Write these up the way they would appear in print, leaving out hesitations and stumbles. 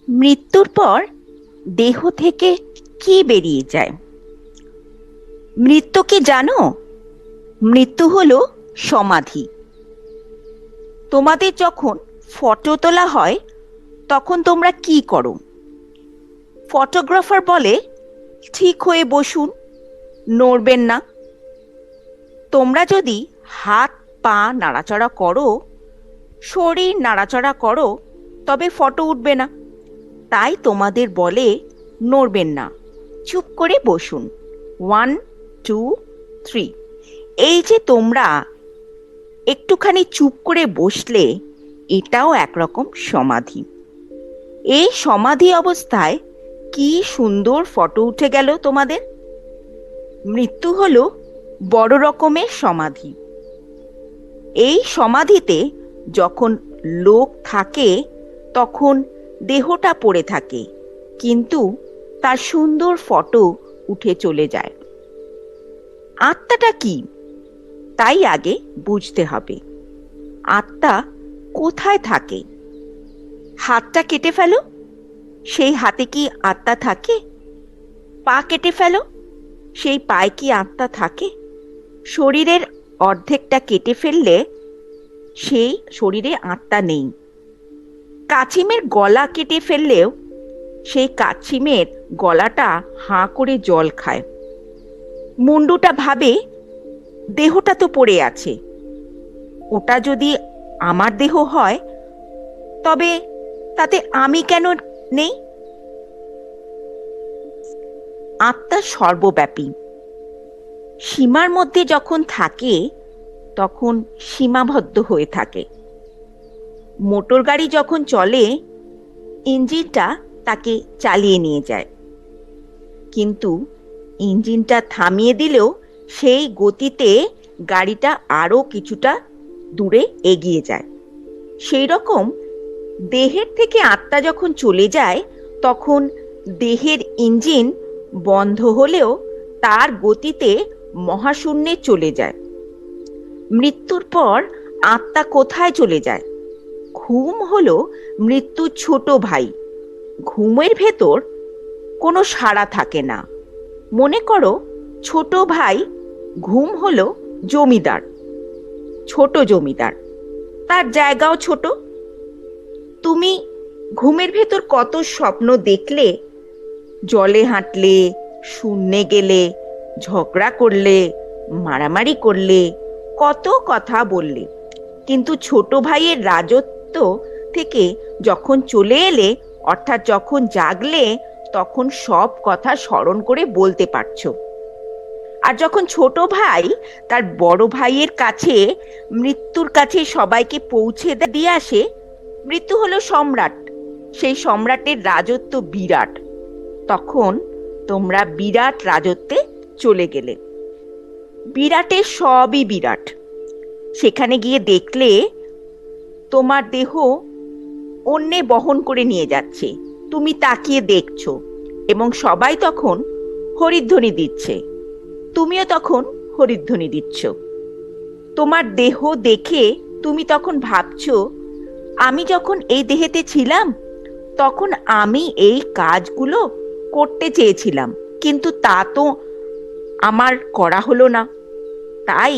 মৃত্যুর পর দেহ থেকে কি বেরিয়ে যায়? মৃত্যু কি জানো? মৃত্যু হলো সমাধি। তোমাদের যখন ফটো তোলা হয় তখন তোমরা কি করো? ফটোগ্রাফার বলে ঠিক হয়ে বসুন, নড়বেন না। তোমরা যদি হাত পা নাড়াচাড়া করো, শরীর নাড়াচাড়া করো, তবে ফটো উঠবে না। তাই তোমাদের বলে নড়বেন না, চুপ করে বসুন। 1, 2, 3। এই যে তোমরা একটুখানি চুপ করে বসলে, এটাও একরকম সমাধি। এই সমাধি অবস্থায় কি সুন্দর ফটো উঠে গেল তোমাদের। মৃত্যু হলো বড় রকমের সমাধি। এই সমাধিতে যখন লোক থাকে তখন দেহটা পড়ে থাকে, কিন্তু তার সুন্দর ফটো উঠে চলে যায়। আত্মাটা কি, তাই আগে বুঝতে হবে। আত্মা কোথায় থাকে? হাতটা কেটে ফেলো, সেই হাতে কি আত্মা থাকে? পা কেটে ফেলো, সেই পায়ে কি আত্মা থাকে? শরীরের অর্ধেকটা কেটে ফেললে সেই শরীরে আত্মা নেই। কাছিমের গলা কেটে ফেললেও সেই কাছিমের গলাটা হাঁ করে জল খায়। মুন্ডুটা ভাবে দেহটা তো পড়ে আছে, ওটা যদি আমার দেহ হয় তবে তাতে আমি কেন নেই? আত্মা সর্বব্যাপী। সীমার মধ্যে যখন থাকে তখন সীমাবদ্ধ হয়ে থাকে। মোটর গাড়ি যখন চলে, ইঞ্জিনটা তাকে চালিয়ে নিয়ে যায়, কিন্তু ইঞ্জিনটা থামিয়ে দিলেও সেই গতিতে গাড়িটা আরো কিছুটা দূরে এগিয়ে যায়। সেই রকম দেহের থেকে আত্মা যখন চলে যায় তখন দেহের ইঞ্জিন বন্ধ হলেও তার গতিতে মহাশূন্যে চলে যায়। মৃত্যুর পর আত্মা কোথায় চলে যায়? ঘুম হলো মৃত্যুর ছোট ভাই। ঘুমের ভেতর কোনো সাড়া থাকে না। মনে করো ছোট ভাই ঘুম হলো জমিদার, ছোট জমিদার, তার জায়গাও ছোট। তুমি ঘুমের ভেতর কত স্বপ্ন দেখলে, জলে হাঁটলে, শূন্যে গেলে, ঝগড়া করলে, মারামারি করলে, কত কথা বললে, কিন্তু ছোট ভাইয়ের রাজত্ব থেকে যখন চলে এলে, অর্থাৎ যখন জাগলে, তখন সব কথা স্মরণ করে বলতে পারছো। আর যখন ছোট ভাই তার বড় ভাইয়ের কাছে, মৃত্যুর কাছে সবাইকে পৌঁছে দিয়ে আসে, মৃত্যু হলো সম্রাট, সেই সম্রাটের রাজত্ব বিরাট, তখন তোমরা বিরাট রাজত্বে চলে গেলে। বিরাটের সবই বিরাট। সেখানে গিয়ে দেখলে তোমার দেহ অন্যে বহন করে নিয়ে যাচ্ছে, তুমি তাকিয়ে দেখছো, এবং সবাই তখন হরিধ্বনি দিচ্ছে, তুমিও তখন হরিধ্বনি দিচ্ছ। তোমার দেহ দেখে তুমি তখন ভাবছো, আমি যখন এই দেহেতে ছিলাম তখন আমি এই কাজগুলো করতে চেয়েছিলাম, কিন্তু তা তো আমার করা হলো না। তাই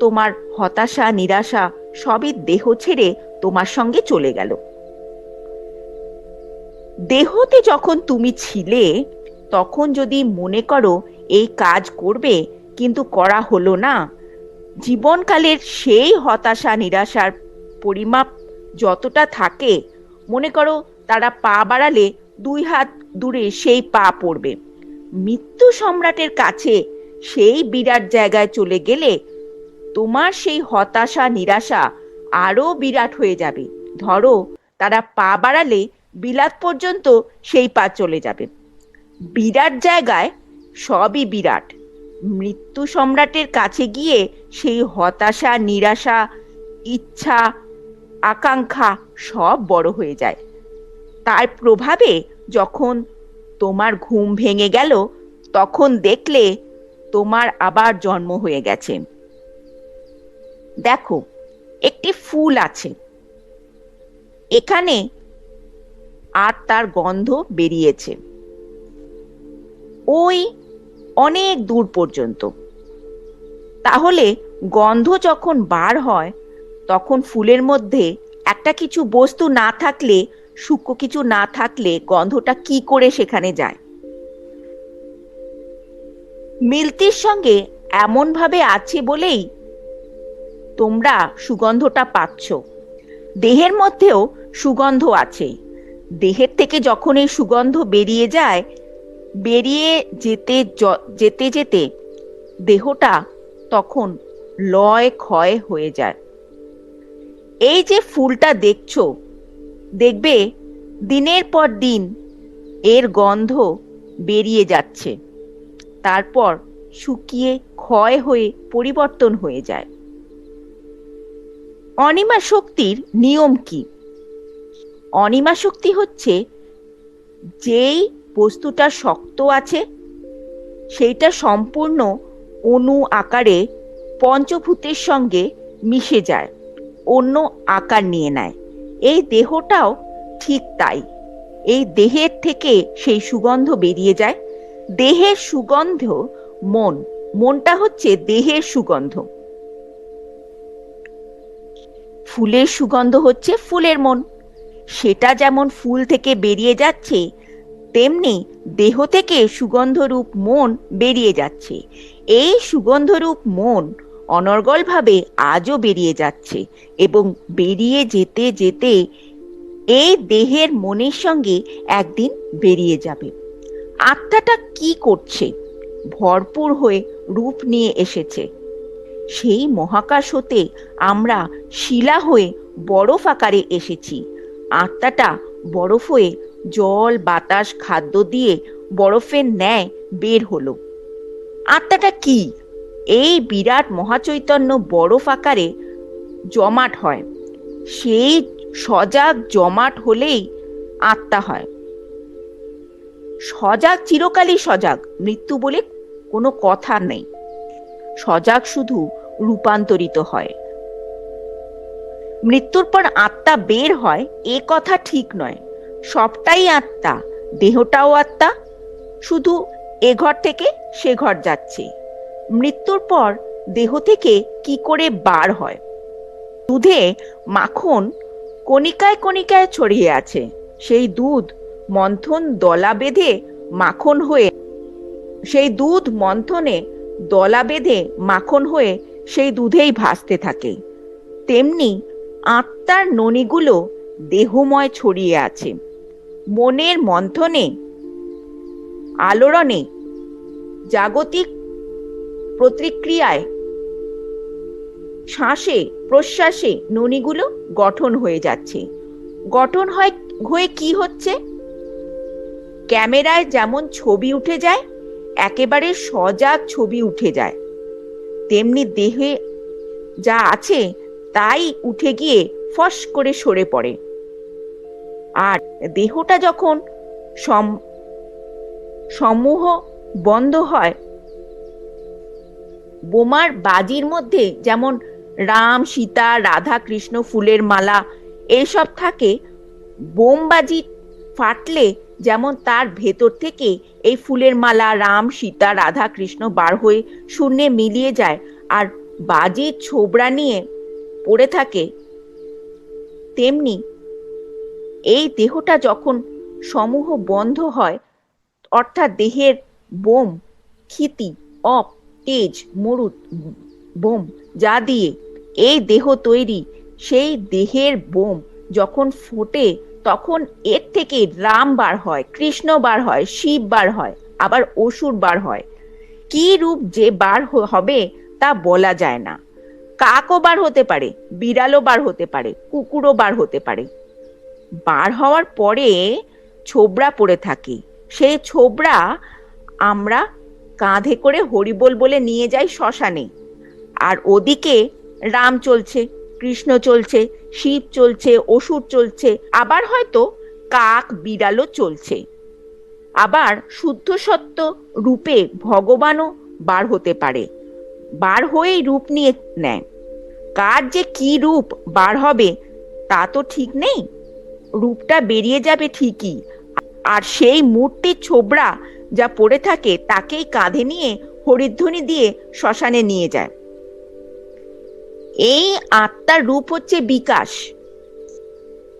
তোমার হতাশা নিরাশা সবই দেহ ছেড়ে তোমার সঙ্গে চলে গেল। দেহতে যখন তুমি ছিলে তখন যদি মনে করো এই কাজ করবে, কিন্তু করা হলো না, জীবনকালের সেই হতাশা নিরাশার পরিমাপ যতটা থাকে, মনে করো তারা পা বাড়ালে 2 হাত দূরে সেই পা পড়বে। মৃত্যু সম্রাটের কাছে সেই বিরাট জায়গায় চলে গেলে তোমার সেই হতাশা নিরাশা আরো বিরাট হয়ে যাবে। ধরো তারা পা বাড়ালে বিলাত পর্যন্ত সেই পা চলে যাবে। বিরাট জায়গায় সবই বিরাট। মৃত্যু সম্রাটের কাছে গিয়ে সেই হতাশা নিরাশা ইচ্ছা আকাঙ্ক্ষা সব বড় হয়ে যায়। তার প্রভাবে যখন তোমার ঘুম ভেঙে গেল তখন দেখলে তোমার আবার জন্ম হয়ে গেছে। দেখো, একটি ফুল আছে, এখানে আর তার গন্ধ বেরিয়েছে ওই অনেক দূর পর্যন্ত। তাহলে গন্ধ যখন বার হয় তখন ফুলের মধ্যে একটা কিছু বস্তু না থাকলে, সূক্ষ্ম কিছু না থাকলে গন্ধটা কি করে সেখানে যায়? মিল্তির সঙ্গে এমন ভাবে আছে বলেই তোমরা সুগন্ধটা পাচ্ছ। দেহের মধ্যেও সুগন্ধ আছে। দেহের থেকে যখন এই সুগন্ধ বেরিয়ে যায়, বেরিয়ে যেতে যেতে যেতে দেহটা তখন লয় ক্ষয় হয়ে যায়। এই যে ফুলটা দেখছো, দেখবে দিনের পর দিন এর গন্ধ বেরিয়ে যাচ্ছে, তারপর শুকিয়ে ক্ষয় হয়ে পরিবর্তন হয়ে যায়। অনিমা শক্তির নিয়ম কি? অনিমা শক্তি হচ্ছে যেই বস্তুটা শক্ত আছে সেইটা সম্পূর্ণ অণু আকারে পঞ্চভূতের সঙ্গে মিশে যায়, অন্য আকার নিয়ে নেয়। এই দেহটাও ঠিক তাই। এই দেহের থেকে সেই সুগন্ধ বেরিয়ে যায়। দেহের সুগন্ধ মন, মনটা হচ্ছে দেহের সুগন্ধ। ফুলের সুগন্ধ হচ্ছে ফুলের মন। সেটা যেমন ফুল থেকে বেরিয়ে যাচ্ছে, তেমনি দেহ থেকে সুগন্ধরূপ মন বেরিয়ে যাচ্ছে। এই সুগন্ধরূপ মন অনর্গলভাবে আজও বেরিয়ে যাচ্ছে এবং বেরিয়ে যেতে যেতে এই দেহের মনের সঙ্গে একদিন বেরিয়ে যাবে। আত্মাটা কি করছে? ভরপুর হয়ে রূপ নিয়ে এসেছে। সেই মহাকাশ হতে আমরা শিলা হয়ে বরফ আকারে এসেছি। আত্মাটা বরফ হয়ে জল, বাতাস, খাদ্য দিয়ে বরফের ন্যায় বের হলো। আত্মাটা কি? এই বিরাট মহাচৈতন্য বরফ আকারে জমাট হয়। সেই সজাগ জমাট হলেই আত্মা হয়। সজাগ চিরকালই সজাগ, মৃত্যু বলে কোনো কথা নেই। সজাগ শুধু রূপান্তরিত হয়। মৃত্যুর পর আত্মা বের হয় এ কথা ঠিক নয়। সবটাই আত্মা, দেহটাও আত্মা, শুধু এ ঘর থেকে সে ঘর যাচ্ছে। মৃত্যুর পর দেহ থেকে কি করে বার হয়? দুধে মাখন কণিকায় কণিকায় ছড়িয়ে আছে। সেই দুধ মন্থন দলা বেঁধে মাখন হয়ে, সেই দুধ মন্থনে দলা বেঁধে মাখন হয়ে সেই দুধেই ভাসতে থাকে। তেমনি আত্মার ননিগুলো দেহময় ছড়িয়ে আছে। মনের মন্থনে, আলোড়নে, জাগতিক প্রতিক্রিয়ায়, শ্বাসে প্রশ্বাসে ননিগুলো গঠন হয়ে যাচ্ছে। গঠন হয়ে কি হচ্ছে? ক্যামেরায় যেমন ছবি উঠে যায়, একেবারে সজাগ ছবি উঠে যায়, তেমনি দেহে যা আছে তাই উঠে গিয়ে ফস করে সরে পড়ে। আর দেহটা যখন সমূহ বন্ধ হয়, বোমার বাজির মধ্যে যেমন রাম, সীতা, রাধা, কৃষ্ণ, ফুলের মালা এইসব থাকে, বোমবাজি ফাটলে যেমন তার ভেতর থেকে এই ফুলের মালা, রাম, সীতা, রাধা, কৃষ্ণ বার হয়ে শূন্যে মিলিয়ে যায় আর বাজির ছোবড়া নিয়ে পড়ে থাকে, তেমনি এই দেহটা যখন সমূহ বন্ধ হয়, অর্থাৎ দেহের বোম, ক্ষিতি, অপ, তেজ, মরুত, বোম যা দিয়ে এই দেহ তৈরি, সেই দেহের বোম যখন ফোটে তখন এর থেকে রাম বার হয়, কৃষ্ণ বার হয়, শিব বার হয়, আবার অসুর বার হয়। কি রূপ যে বার হবে তা বলা যায় না। কাকও বার হতে পারে, বিড়ালও বার হতে পারে, কুকুরও বার হতে পারে। বার হওয়ার পরে ছোবড়া পড়ে থাকে। সেই ছোবড়া আমরা কাঁধে করে হরিবোল বলে নিয়ে যাই শ্মশানে। আর ওদিকে রাম চলছে, কৃষ্ণ চলছে, শিব চলছে, অসুর চলছে, আবার হয়তো কাক বিড়ালও চলছে। আবার শুদ্ধ সত্য রূপে ভগবানও বার হতে পারে, বার হয়েই রূপ নিয়ে নেয়। কার যে কি রূপ বার হবে তা তো ঠিক নেই। রূপটা বেরিয়ে যাবে ঠিকই, আর সেই মূর্তির ছোবড়া যা পড়ে থাকে তাকেই কাঁধে নিয়ে হরিধ্বনি দিয়ে শ্মশানে নিয়ে যায়। এই আত্মার রূপ হচ্ছে বিকাশ।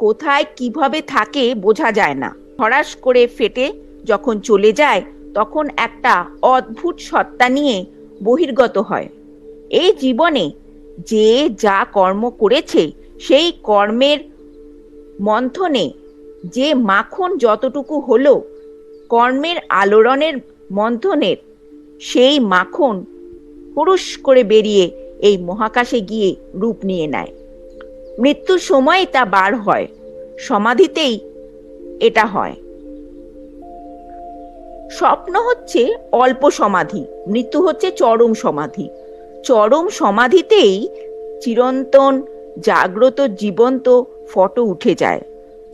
কোথায় কিভাবে থাকে বোঝা যায় না, হঠাৎ করে ফেটে যখন চলে যায় তখন একটা অদ্ভুত সত্তা নিয়ে বহির্গত হয়। এই জীবনে যে যা কর্ম করেছে সেই কর্মের মন্থনে যে মাখন যতটুকু হলো, কর্মের আলোড়নের মন্থনের সেই মাখন হুড়ুস করে বেরিয়ে এই মহাকাশে গিয়ে রূপ নিয়ে নেয়। মৃত্যুর সময় তা বার হয়, সমাধিতেই এটা হয়। স্বপ্ন হচ্ছে অল্প সমাধি, মৃত্যু হচ্ছে চরম সমাধি। চরম সমাধিতেই চিরন্তন জাগ্রত জীবন্ত ফটো উঠে যায়।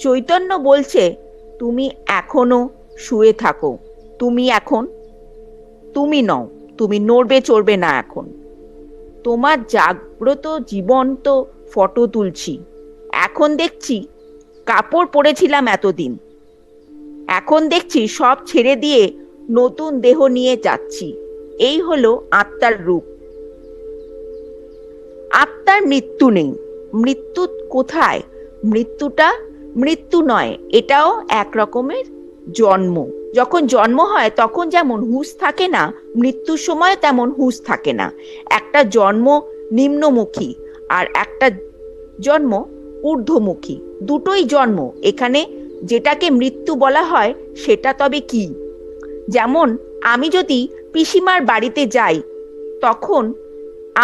চৈতন্য বলছে, তুমি এখনো শুয়ে থাকো, তুমি এখন তুমি নও, তুমি নড়বে চড়বে না, এখন তোমার জাগ্রত জীবন্ত ফটো তুলছি। এখন দেখছি কাপড় পরেছিলাম এতদিন, এখন দেখছি সব ছেড়ে দিয়ে নতুন দেহ নিয়ে যাচ্ছি। এই হলো আত্মার রূপ। আত্মার মৃত্যু নেই। মৃত্যু কোথায়? মৃত্যুটা মৃত্যু নয়, এটাও এক রকমের জন্ম। যখন জন্ম হয় তখন যেমন হুঁশ থাকে না, মৃত্যুর সময় তেমন হুঁশ থাকে না। একটা জন্ম নিম্নমুখী আর একটা জন্ম ঊর্ধ্বমুখী, দুটোই জন্ম। এখানে যেটাকে মৃত্যু বলা হয় সেটা তবে কি? যেমন আমি যদি পিসিমার বাড়িতে যাই, তখন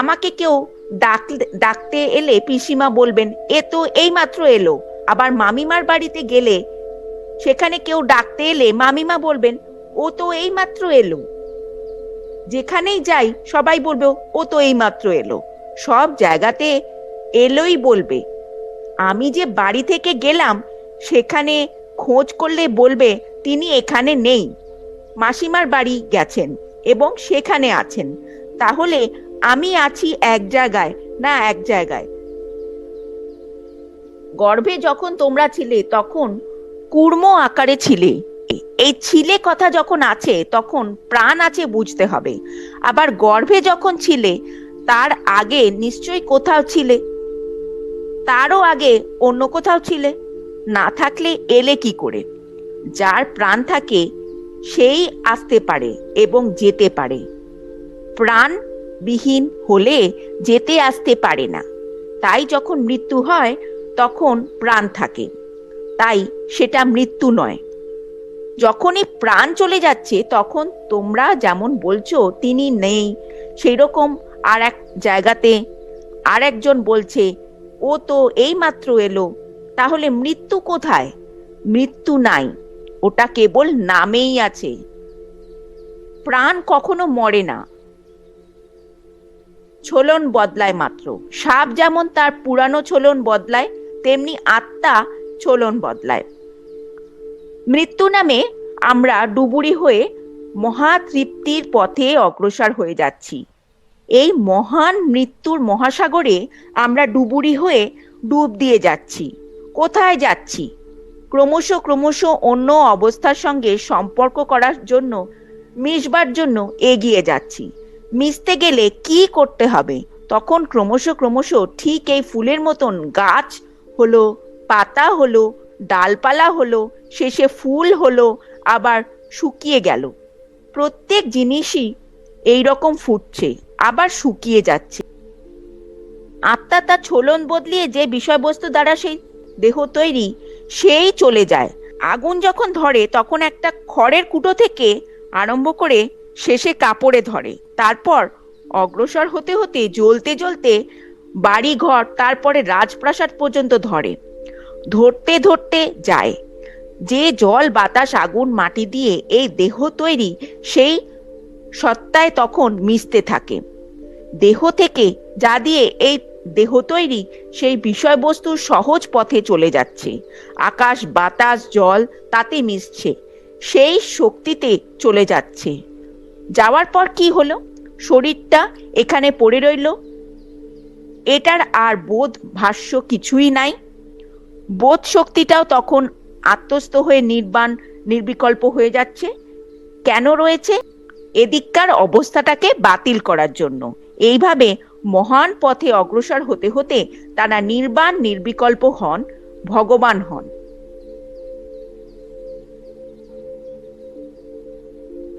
আমাকে কেউ ডাকতে এলে পিসিমা বলবেন, এ তো এইমাত্র এলো। আবার মামিমার বাড়িতে গেলে সেখানে কেউ ডাকতে এলে মামিমা বলবেন, ও তো এইমাত্র এলো। যেখানেই যাই সবাই বলবে, ও তো এইমাত্র এলো। সব জায়গাতে এলোই বলবে। আমি যে বাড়ি থেকে গেলাম সেখানে খোঁজ করলে বলবে, তিনি এখানে নেই, মাসিমার বাড়ি গেছেন এবং সেখানে আছেন। তাহলে আমি আছি এক জায়গায় না এক জায়গায়। গর্ভে যখন তোমরা ছিলে তখন কূর্ম আকারে ছিলে। এই ছিলে কথা যখন আছে তখন প্রাণ আছে বুঝতে হবে। আবার গর্ভে যখন ছিলে তার আগে নিশ্চয়ই কোথাও ছিলে, তারও আগে অন্য কোথাও ছিলে, না থাকলে এলে কি করে? যার প্রাণ থাকে সেই আসতে পারে এবং যেতে পারে। প্রাণবিহীন হলে যেতে আসতে পারে না। তাই যখন মৃত্যু হয় তখন প্রাণ থাকে, তাই সেটা মৃত্যু নয়। যখনই প্রাণ চলে যাচ্ছে তখন তোমরা যেমন বলছো তিনি নেই, সেই রকম আর এক জায়গাতে আর একজন বলছে, ও তো এইমাত্র এলো। তাহলে মৃত্যু কোথায়? মৃত্যু নাই, ওটা কেবল নামেই আছে। প্রাণ কখনো মরে না, ছোলন বদলায় মাত্র। সাপ যেমন তার পুরানো ছোলন বদলায়, তেমনি আত্মা ছোলন বদলায়। মৃত্যু নামে আমরা ডুবুরি হয়ে মহাতৃপ্তির পথে অগ্রসর হয়ে যাচ্ছি। এই মহান মৃত্যুর মহাসাগরে আমরা ডুবুরি হয়ে ডুব দিয়ে যাচ্ছি। কোথায় যাচ্ছি? ক্রমশ ক্রমশ অন্য অবস্থার সঙ্গে সম্পর্ক করার জন্য, মিশবার জন্য এগিয়ে যাচ্ছি। মিশতে গেলে কি করতে হবে? তখন ক্রমশ ক্রমশ ঠিক এই ফুলের মতন গাছ হলো, পাতা হলো, ডালপালা হলো, শেষে ফুল হলো, আবার শুকিয়ে গেল। প্রত্যেক জিনিসই এই রকম ফুটছে আবার শুকিয়ে যাচ্ছে। আত্মা তার ছোলন বদলিয়ে যে বিষয়বস্তু দ্বারা সেই দেহ তৈরি, সেই চলে যায়। আগুন যখন ধরে তখন একটা খড়ের কুটো থেকে আরম্ভ করে শেষে কাপড়ে ধরে, তারপর অগ্রসর হতে হতে জ্বলতে জ্বলতে বাড়ি ঘর, তারপরে রাজপ্রাসাদ পর্যন্ত ধরে, ধরতে ধরতে যায়। যে জল বাতাস আগুন মাটি দিয়ে এই দেহ তৈরি, সেই সত্তায় তখন মিশতে থাকে। দেহ থেকে যা দিয়ে এই দেহ তৈরি, সেই বিষয়বস্তুর সহজ পথে চলে যাচ্ছে। আকাশ বাতাস জল তাতে মিশছে, সেই শক্তিতে চলে যাচ্ছে। যাওয়ার পর কি হলো? শরীরটা এখানে পড়ে রইল, এটার আর বোধ ভাষ্য কিছুই নাই। বোধ শক্তিটাও তখন আত্মস্থ হয়ে নির্বাণ নির্বিকল্প হয়ে যাচ্ছে। কেন রয়েছে? এদিককার অবস্থাটাকে বাতিল করার জন্য। এইভাবে মহান পথে অগ্রসর হতে হতে তারা নির্বাণ নির্বিকল্প হন, ভগবান হন।